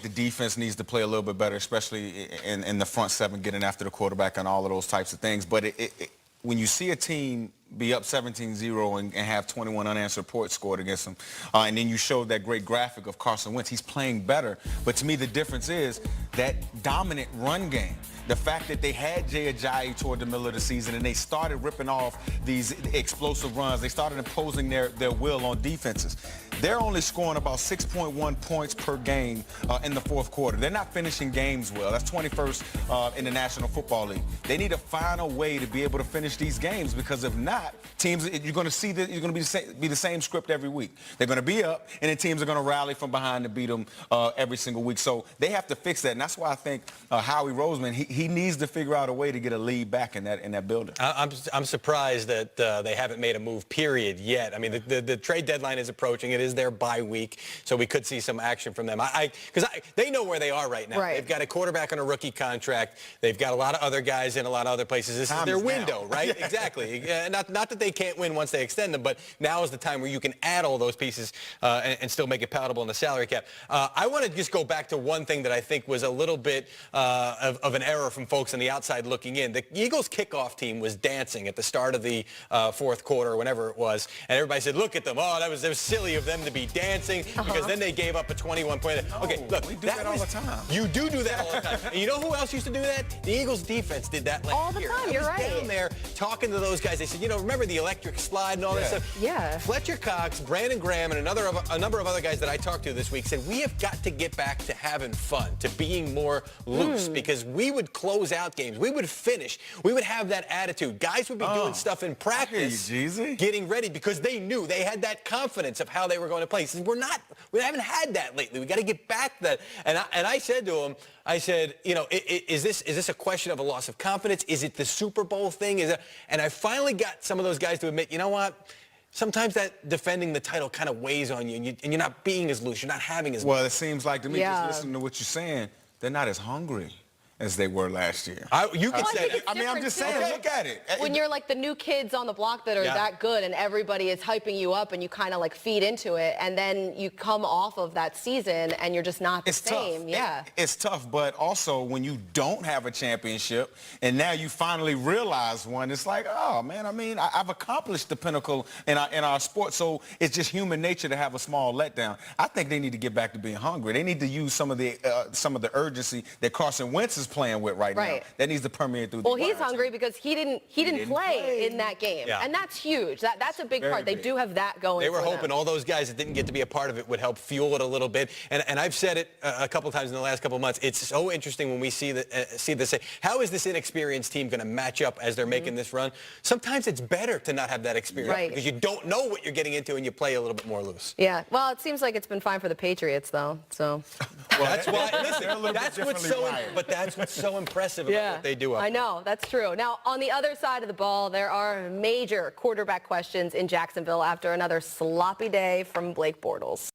The defense needs to play a little bit better, especially in the front seven, getting after the quarterback and all of those types of things. But when you see a team be up 17-0 and have 21 unanswered points scored against them, and then you show that great graphic of Carson Wentz, he's playing better. But to me, the difference is that dominant run game. The fact that they had Jay Ajayi toward the middle of the season and they started ripping off these explosive runs. They started imposing their will on defenses. They're only scoring about 6.1 points per game in the fourth quarter. They're not finishing games well. That's 21st in the National Football League. They need to find a way to be able to finish these games, because if not, teams, you're going to see that you're going to be the same script every week. They're going to be up, and then teams are going to rally from behind to beat them every single week. So they have to fix that, and that's why I think Howie Roseman, he needs to figure out a way to get a lead back in that building. I'm surprised that they haven't made a move, period, yet. I mean, the trade deadline is approaching. It is their bye week, so we could see some action from them. Because they know where they are right now. Right. They've got a quarterback on a rookie contract. They've got a lot of other guys in a lot of other places. This is their window, right? Exactly. Not that they can't win once they extend them, but now is the time where you can add all those pieces and still make it palatable in the salary cap. I want to just go back to one thing that I think was a little bit of an error from folks on the outside looking in. The Eagles kickoff team was dancing at the start of the fourth quarter, whenever it was, and everybody said, look at them. Oh, that was silly of them to be dancing, because then they gave up a 21-point. Okay, look, we do that all the time. You do that all the time. And you know who else used to do that? The Eagles defense did that last year. All the time, you're right. Down there talking to those guys. They said, remember the electric slide and all that stuff? Yeah. Fletcher Cox, Brandon Graham, and a number of other guys that I talked to this week said, we have got to get back to having fun, to being more loose, because we would close out games. We would finish. We would have that attitude. Guys would be doing stuff in practice, getting ready, because they knew they had that confidence of how they were going to play. So we haven't had that lately. We got to get back to that. And I said to him, I said, is this a question of a loss of confidence? Is it the Super Bowl thing? And I finally got some of those guys to admit, you know what? Sometimes that defending the title kind of weighs on you, and you're not being as loose. You're not having as much. Well, it seems like to me, just listening to what you're saying, they're not as hungry as they were last year. You could say that. I mean, I'm just saying, look at it. When you're like the new kids on the block that are that good and everybody is hyping you up and you kind of like feed into it, and then you come off of that season and you're just not the same. Tough. Yeah. It's tough, but also when you don't have a championship and now you finally realize one, it's like, oh man, I mean, I've accomplished the pinnacle in our sport, so it's just human nature to have a small letdown. I think they need to get back to being hungry. They need to use some of the urgency that Carson Wentz is playing with right now. That needs to permeate through. Well, he's hungry because he didn't play in that game, and that's huge. That's a big part. They do have that going. They were hoping all those guys that didn't get to be a part of it would help fuel it a little bit. And I've said it a couple times in the last couple of months. It's so interesting when we see this. How is this inexperienced team going to match up as they're making this run? Sometimes it's better to not have that experience because you don't know what you're getting into and you play a little bit more loose. Yeah. Well, it seems like it's been fine for the Patriots though. So. Well, that's why. Listen, that's what's so impressive about what they do up there. I know, that's true. Now, on the other side of the ball, there are major quarterback questions in Jacksonville after another sloppy day from Blake Bortles.